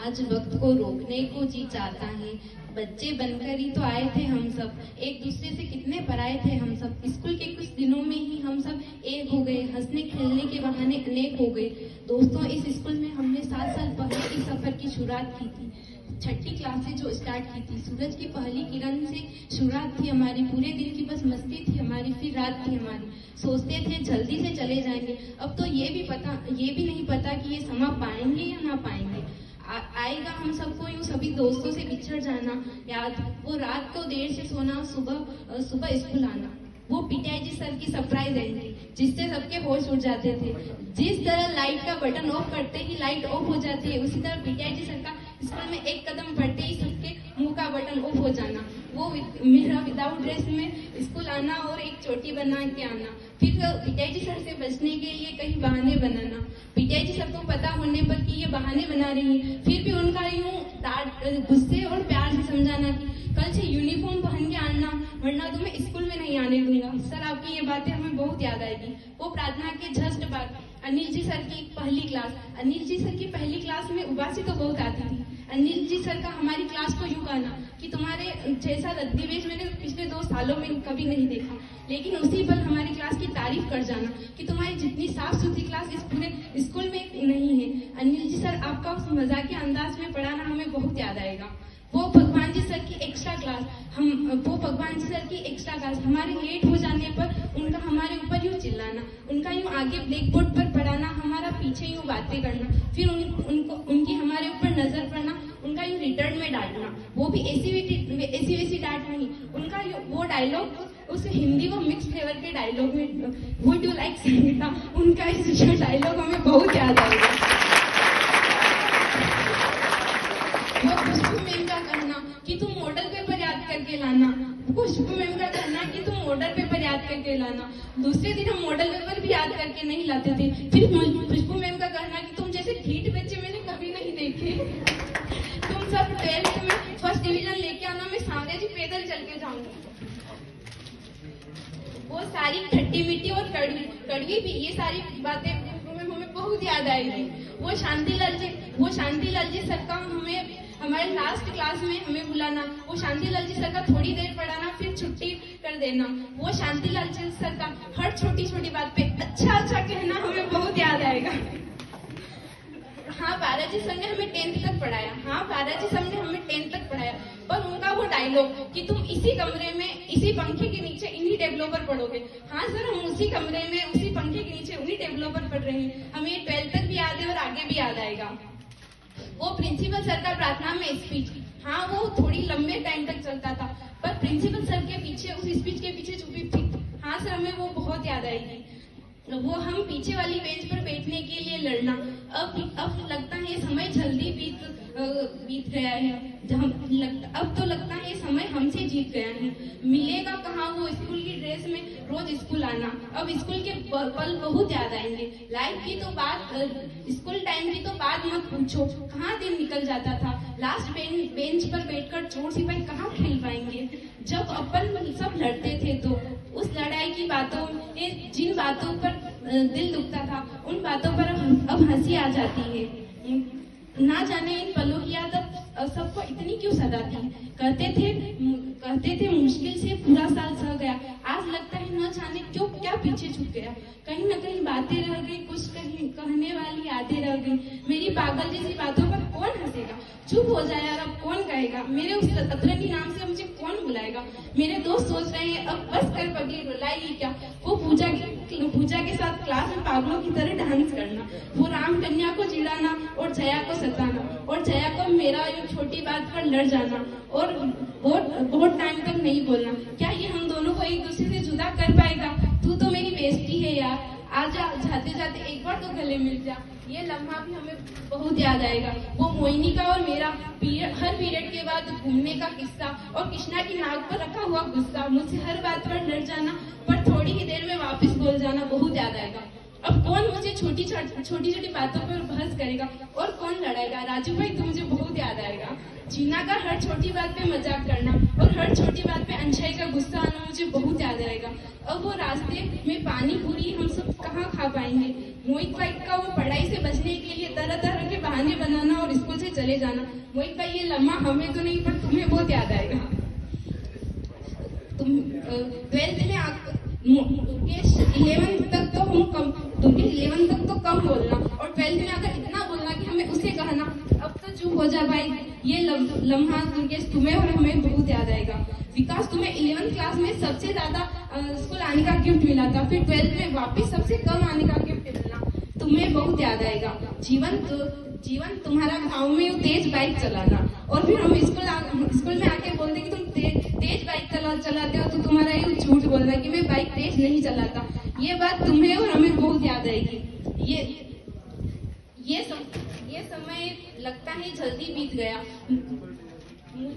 आज वक्त को रोकने को जी चाहता है। बच्चे बनकर ही तो आए थे हम सब, एक दूसरे से कितने पराए थे हम सब। स्कूल के कुछ दिनों में ही हम सब एक हो गए, हंसने खेलने के बहाने अनेक हो गए। दोस्तों, इस स्कूल में हमने 7 साल पहले इस सफर की शुरुआत की थी। 6ठी क्लास से जो स्टार्ट की थी, सूरज की पहली किरण से शुरुआत थी हमारी। पूरे दिन की बस मस्ती थी हमारी, फिर रात थी हमारी। सोचते थे जल्दी से चले जाएंगे, अब तो ये भी नहीं पता कि ये समा पाएंगे या ना पाएंगे। आएगा हम सबको यूं सभी दोस्तों से बिछड़ जाना याद, वो रात को देर से सोना, सुबह स्कूल आना, वो पीटीआई सर की सरप्राइज एंट्री जिससे सबके होश उड़ जाते थे। जिस तरह लाइट का बटन ऑफ करते ही लाइट ऑफ हो जाती है, उसी तरह पीटीआई सर का स्कूल में एक कदम पड़ते ही सबके मुंह का बटन ऑफ हो जाना। वो मेरा विदाउट ड्रेस में स्कूल आना और एक चोटी बना के आना, फिर पीटीआई सर से बचने के लिए कहीं बहाने बनाना। पीटीआई सर को पता होने पर कि ये बहाने बना रही है, फिर भी उनका यूं गुस्से और प्यार से समझाना कि कल से यूनिफॉर्म पहन के आना, वरना तुम्हें स्कूल में नहीं आने दूंगा। सर, आपकी ये बातें हमें बहुत याद आएगी। वो प्रार्थना के जस्ट बाद अनिल जी सर की पहली क्लास, अनिल जी सर की पहली क्लास में उबासी तो बहुत आती थी। अनिल जी सर का हमारी क्लास को यूं कहना कि तुम्हारे जैसा रद्दीवेश मैंने पिछले 2 सालों में कभी नहीं देखा, लेकिन उसी पल हमारी क्लास की तारीफ कर जाना कि तुम्हारी जितनी साफ सुथरी क्लास इस पूरे स्कूल में नहीं है। अनिल जी सर, आपका उस मजाकिया अंदाज में पढ़ाना हमें बहुत याद आएगा। वो भगवान जी सर की एक्स्ट्रा क्लास, हमारे लेट हो जाने पर उनका हमारे ऊपर यूं चिल्लाना, उनका यूं आगे ब्लैक बोर्ड पर पढ़ाना, हमारा पीछे यूं बातें करना, फिर उनकी हमारे ऊपर नजर पड़ना, उनका यूं रिटर्न में डांटना, वो भी ऐसी वैसी डांट नहीं, उनका वो डायलॉग उस हिंदी वो मिक्स फ्लेवर के डायलॉग में, वुड यू लाइक संगीता, उनका इस डायलॉग हमें बहुत याद आएगा। वो खुशबू मैम का कहना कि तुम मॉडल पेपर याद करके लाना, खुशबू मैम का कहना कि तुम मॉडल पेपर याद करके लाना। दूसरे दिन हम मॉडल पेपर भी याद करके नहीं लाते थे। फिर खुशबू मैम का कहना कि तुम जैसे ढीठ बच्चे मैंने कभी नहीं देखे, तुम सब 12th में फर्स्ट डिवीजन लेके आना, मैं सामने जी पैदल चल के जाऊंगी। वो सारी खट्टी मीठी और कड़वी भी, ये सारी बातें हमें बहुत याद आएगी। वो शांतिलाल जी सर का हमारे लास्ट क्लास में हमें बुलाना, वो शांतिलाल जी सर का थोड़ी देर पढ़ाना, फिर छुट्टी कर देना। वो शांतिलाल जी सर का हर छोटी छोटी बात पे अच्छा कहना हमें बहुत याद आएगा। हाँ, बालाजी सर ने हमें 10th तक पढ़ाया, पर उनका वो डायलॉग कि तुम इसी कमरे में इसी पंखे के नीचे इन्हीं टेबलों पर पढ़ोगे। हाँ सर, हम उसी कमरे में उसी पंखे के नीचे उन्हीं टेबलों पर पढ़ रहे हैं। हमें 12th तक भी याद है और आगे भी याद आएगा। वो प्रिंसिपल सर का प्रार्थना में स्पीच, हाँ वो थोड़ी लंबे टाइम तक चलता था, पर प्रिंसिपल सर के पीछे, उस स्पीच के पीछे छुपी थी, हाँ सर, हमें वो बहुत याद आएगी। वो हम पीछे वाली बेंच पर बैठने के लिए लड़ना, अब लगता है समय जल्दी बीत गया है। अब तो लगता है समय हमसे जीत गया है। मिलेगा कहाँ वो स्कूल की ड्रेस में रोज स्कूल आना, अब स्कूल के पल बहुत याद आएंगे। लाइफ की तो बात, स्कूल टाइम की तो बात मत पूछो, कहाँ दिन निकल जाता था। लास्ट बेंच पर बैठकर चोर सिपाही कहाँ खेल पाएंगे। जब अपन सब लड़ते थे तो उस लड़ाई की बातों में जिन बातों पर दिल दुखता था, उन बातों पर अब हंसी आ जाती है। ना जाने इन पलों की याद अब सबको इतनी क्यों सदा थी। कहते थे मुश्किल से पूरा साल सह गया, आज लगता है न जाने क्यों क्या पीछे छूट गया। कहीं न कहीं बातें रह गई, कुछ कहीं कहने वाली यादें रह गई। मेरी पागल जैसी बातों पर कौन हंसेगा। चुप हो जाए यार, अब कौन कहेगा। मेरे उस अतरंगी नाम से मुझे कौन बुलाएगा। मेरे दोस्त सोच रहे हैं अब बस कर पगली रुलाएगी क्या। वो पूजा के साथ क्लास में पागलों की तरह डांस करना, वो राम कन्या को चिढ़ाना और जया को सताना, और जया को मेरा एक छोटी बात पर लड़ जाना और बहुत टाइम तक नहीं बोलना। क्या ये हम दोनों को एक दूसरे से जुदा कर पाएगा। तू तो मेरी बेस्टी है यार, आजा, जाते जाते एक बार तो गले मिल जा। ये लम्हा भी हमें बहुत याद आएगा। वो मोहिनी का और मेरा हर पीरियड के बाद घूमने का किस्सा, और कृष्णा की नाक पर रखा हुआ गुस्सा, मुझसे हर बात पर लड़ जाना पर थोड़ी ही देर में वापस बोल जाना बहुत याद आएगा। अब कौन मुझे छोटी छोटी बातों पर बहस करेगा और कौन लड़ाएगा। राजू भाई, तो मुझे बहुत याद आएगा। जीना का हर छोटी बात पे मजाक करना और हर छोटी बात पे अनछाई का गुस्सा आना मुझे बहुत याद आएगा। अब वो रास्ते में पानी पूरी हम सब कहाँ खा पाएंगे। मोहित भाई का वो पढ़ाई से बचने के लिए तरह तरह के बहाने बनाना और स्कूल से चले जाना। मोहित भाई, ये लम्हा हमें तो नहीं पर तुम्हें बहुत याद आएगा। तुम 12th में दुर्गेश 11th तक तो हम कम, दुर्गेश 11th तक तो कम बोलना और 12th में आकर इतना बोलना कि हमें उसे कहना अब तो चुप हो जा भाई। ये लम्हा दुर्गेश तुम्हें और हमें बहुत याद आएगा। विकास, तुम्हें 11th क्लास में सबसे ज्यादा स्कूल आने का गिफ्ट मिला था, फिर 12th में वापस सबसे कम आने का गिफ्ट मिलना तुम्हें बहुत याद आएगा। जीवन तुम्हारा गाँव में तेज बाइक चलाना और फिर हम स्कूल में आके बोलते कि तुम तेज बाइक चलाते हो तो तुम्हारा ये झूठ बोलना कि मैं बाइक तेज नहीं चलाता। ये बात तुम्हें और हमें बहुत याद आएगी। ये समय लगता है जल्दी बीत गया।